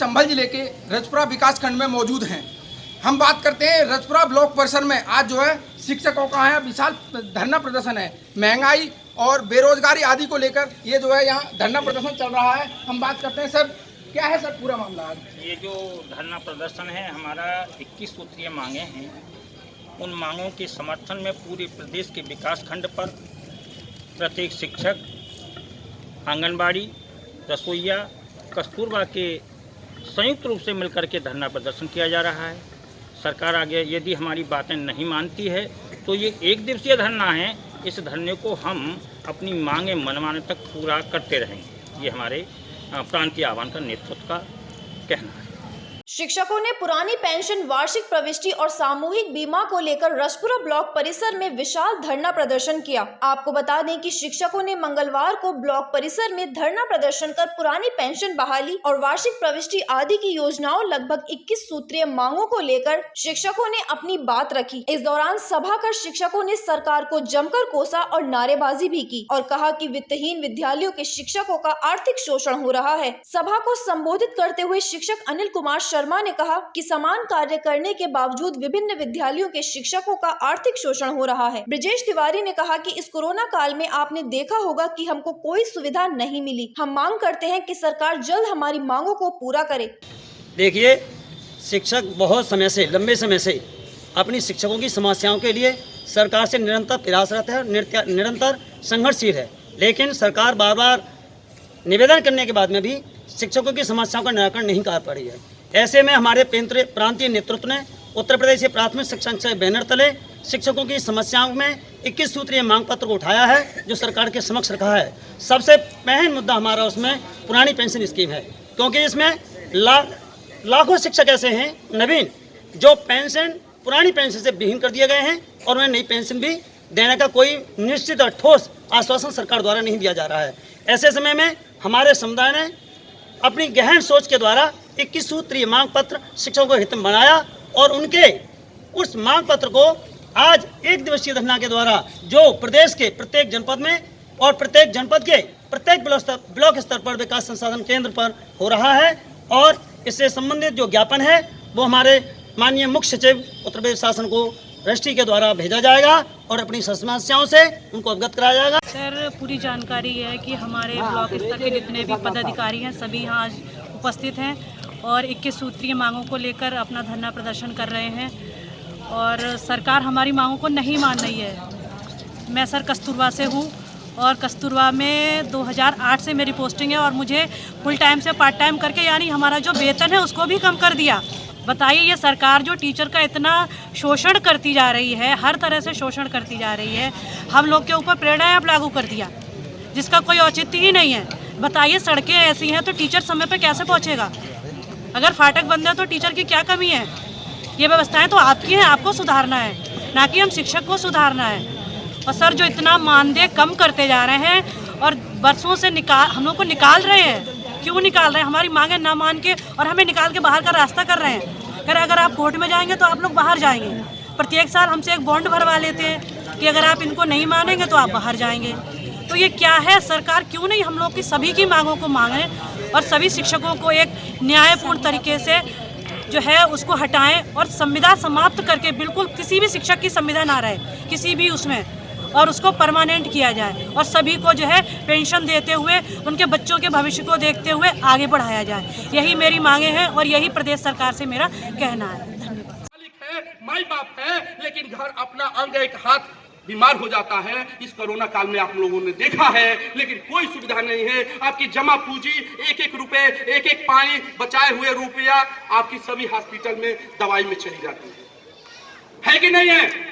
संभल जिले के रजपुरा विकासखंड में मौजूद हैं। हम बात करते हैं रजपुरा ब्लॉक परिसर में आज जो है शिक्षकों का है विशाल धरना प्रदर्शन है। महंगाई और बेरोजगारी आदि को लेकर ये जो है यहाँ धरना प्रदर्शन चल रहा है। हम बात करते हैं सर, क्या है सर पूरा मामला आज? ये जो धरना प्रदर्शन है हमारा 21 सूत्रीय मांगे हैं। उन मांगों के समर्थन में पूरे प्रदेश के विकास खंड पर प्रत्येक शिक्षक, आंगनबाड़ी, रसोइया, कस्तूरबा के संयुक्त रूप से मिलकर के धरना प्रदर्शन किया जा रहा है। सरकार आगे यदि हमारी बातें नहीं मानती है तो ये 1 दिवसीय धरना है। इस धरने को हम अपनी मांगें मनवाने तक पूरा करते रहेंगे। ये हमारे प्रांतीय आह्वान का नेतृत्व का कहना है। शिक्षकों ने पुरानी पेंशन, वार्षिक प्रविष्टि और सामूहिक बीमा को लेकर रजपुरा ब्लॉक परिसर में विशाल धरना प्रदर्शन किया। आपको बता दें कि शिक्षकों ने मंगलवार को ब्लॉक परिसर में धरना प्रदर्शन कर पुरानी पेंशन बहाली और वार्षिक प्रविष्टि आदि की योजनाओं लगभग 21 सूत्रीय मांगों को लेकर शिक्षकों ने अपनी बात रखी। इस दौरान सभा कर शिक्षकों ने सरकार को जमकर कोसा और नारेबाजी भी की और कहा कि वित्तहीन विद्यालयों के शिक्षकों का आर्थिक शोषण हो रहा है। सभा को संबोधित करते हुए शिक्षक अनिल कुमार शर्मा ने कहा कि समान कार्य करने के बावजूद विभिन्न विद्यालयों के शिक्षकों का आर्थिक शोषण हो रहा है। ब्रिजेश तिवारी ने कहा कि इस कोरोना काल में आपने देखा होगा कि हमको कोई सुविधा नहीं मिली। हम मांग करते हैं कि सरकार जल्द हमारी मांगों को पूरा करे। देखिए, शिक्षक बहुत समय से, लंबे समय से अपनी शिक्षकों की समस्याओं के लिए सरकार से निरंतर प्रयासरत है, निरंतर संघर्षशील है, लेकिन सरकार बार बार निवेदन करने के बाद में भी शिक्षकों की समस्याओं का निराकरण नहीं कर पा रही है। ऐसे में हमारे प्रांतीय नेतृत्व ने उत्तर प्रदेश प्राथमिक शिक्षा संचय बैनर तले शिक्षकों की समस्याओं में 21 सूत्रीय मांग पत्र को उठाया है, जो सरकार के समक्ष रखा है। सबसे अहम मुद्दा हमारा उसमें पुरानी पेंशन स्कीम है, क्योंकि इसमें लाखों शिक्षक ऐसे हैं नवीन जो पेंशन पुरानी पेंशन से विहीन कर दिए गए हैं और उन्हें नई पेंशन भी देने का कोई निश्चित और ठोस आश्वासन सरकार द्वारा नहीं दिया जा रहा है। ऐसे समय में हमारे समुदाय ने अपनी गहन सोच के द्वारा 21 सूत्रीय मांग पत्र शिक्षकों को हित में बनाया और उनके उस मांग पत्र को आज 1 दिवसीय धरना के द्वारा जो प्रदेश के प्रत्येक जनपद में और प्रत्येक जनपद के प्रत्येक ब्लॉक स्तर पर विकास संसाधन केंद्र पर हो रहा है, और इससे संबंधित जो ज्ञापन है वो हमारे माननीय मुख्य सचिव उत्तर प्रदेश शासन को रजिस्ट्री के द्वारा भेजा जाएगा और अपनी समस्याओं से उनको अवगत कराया जाएगा। सर, पूरी जानकारी है कि हमारे ब्लॉक स्तर के जितने भी पदाधिकारी हैं सभी यहाँ आज उपस्थित हैं और 21 सूत्रीय मांगों को लेकर अपना धरना प्रदर्शन कर रहे हैं और सरकार हमारी मांगों को नहीं मान रही है। मैं सर कस्तूरबा से हूँ और कस्तूरबा में 2008 से मेरी पोस्टिंग है और मुझे फुल टाइम से पार्ट टाइम करके यानी हमारा जो वेतन है उसको भी कम कर दिया। बताइए, ये सरकार जो टीचर का इतना शोषण करती जा रही है, हर तरह से शोषण करती जा रही है, हम लोग के ऊपर प्रेरणा ऐप लागू कर दिया जिसका कोई औचित्य ही नहीं है। बताइए, सड़कें ऐसी हैं तो टीचर समय पे कैसे पहुंचेगा? अगर फाटक बंद है तो टीचर की क्या कमी है? ये व्यवस्थाएं तो आपकी हैं, आपको सुधारना है, ना कि हम शिक्षक को सुधारना है। और सर, जो इतना मानदेय कम करते जा रहे हैं और बरसों से हम लोग को निकाल रहे हैं, क्यों निकाल रहे हैं? हमारी मांगें ना मान के और हमें निकाल के बाहर का रास्ता कर रहे हैं। अगर आप कोर्ट में जाएंगे तो आप लोग बाहर जाएंगे। प्रत्येक साल हमसे एक बॉन्ड भरवा लेते हैं कि अगर आप इनको नहीं मानेंगे तो आप बाहर जाएंगे। तो ये क्या है? सरकार क्यों नहीं हम लोग की सभी की मांगों को मांगे और सभी शिक्षकों को एक न्यायपूर्ण तरीके से जो है उसको हटाएं और संविदा समाप्त करके बिल्कुल किसी भी शिक्षक की संविदा ना रहे किसी भी उसमें, और उसको परमानेंट किया जाए और सभी को जो है पेंशन देते हुए उनके बच्चों के भविष्य को देखते हुए आगे बढ़ाया जाए। यही मेरी मांगे हैं और यही प्रदेश सरकार से मेरा कहना है। धन्यवाद। माई बाप है, लेकिन घर अपना अंग एक हाथ बीमार हो जाता है। इस कोरोना काल में आप लोगों ने देखा है, लेकिन कोई सुविधा नहीं है। आपकी जमा पूंजी, एक रुपए, एक पानी बचाए हुए रुपया आपकी सभी हॉस्पिटल में दवाई में चली जाती है कि नहीं है?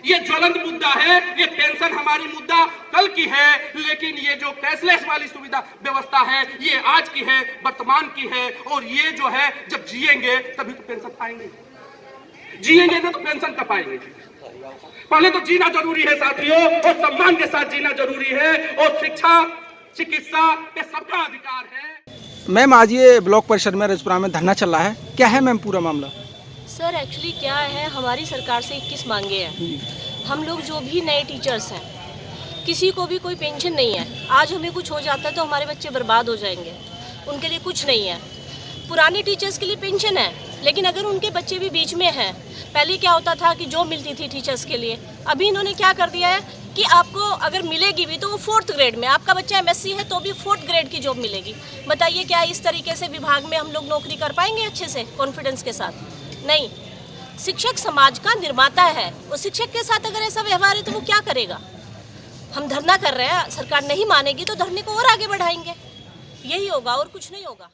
ये ज्वलंत मुद्दा है। ये पेंशन हमारी मुद्दा कल की है, लेकिन ये जो कैशलेस वाली सुविधा व्यवस्था है ये आज की है, वर्तमान की है। और ये जो है जब जिएंगे तभी तो पेंशन पाएंगे, जिएंगे तो पेंशन का पाएंगे। पहले तो जीना जरूरी है साथियों, और सम्मान के साथ जीना जरूरी है, और शिक्षा, चिकित्सा ये सबका अधिकार है। मैम, आज ये ब्लॉक परिसर में रजपुरा में धरना चल रहा है, क्या है मैम पूरा मामला? सर, एक्चुअली क्या है, हमारी सरकार से 21 मांगे हैं। हम लोग जो भी नए टीचर्स हैं, किसी को भी कोई पेंशन नहीं है। आज हमें कुछ हो जाता है तो हमारे बच्चे बर्बाद हो जाएंगे, उनके लिए कुछ नहीं है। पुराने टीचर्स के लिए पेंशन है, लेकिन अगर उनके बच्चे भी बीच में हैं, पहले क्या होता था कि जॉब मिलती थी टीचर्स के लिए, अभी इन्होंने क्या कर दिया है कि आपको अगर मिलेगी भी तो वो 4th ग्रेड में, आपका बच्चा MSc है तो भी 4th ग्रेड की जॉब मिलेगी। बताइए क्या इस तरीके से विभाग में हम लोग नौकरी कर पाएंगे अच्छे से, कॉन्फिडेंस के साथ? नहीं। शिक्षक समाज का निर्माता है, वो शिक्षक के साथ अगर ऐसा व्यवहार है तो वो क्या करेगा? हम धरना कर रहे हैं, सरकार नहीं मानेगी तो धरने को और आगे बढ़ाएंगे, यही होगा और कुछ नहीं होगा।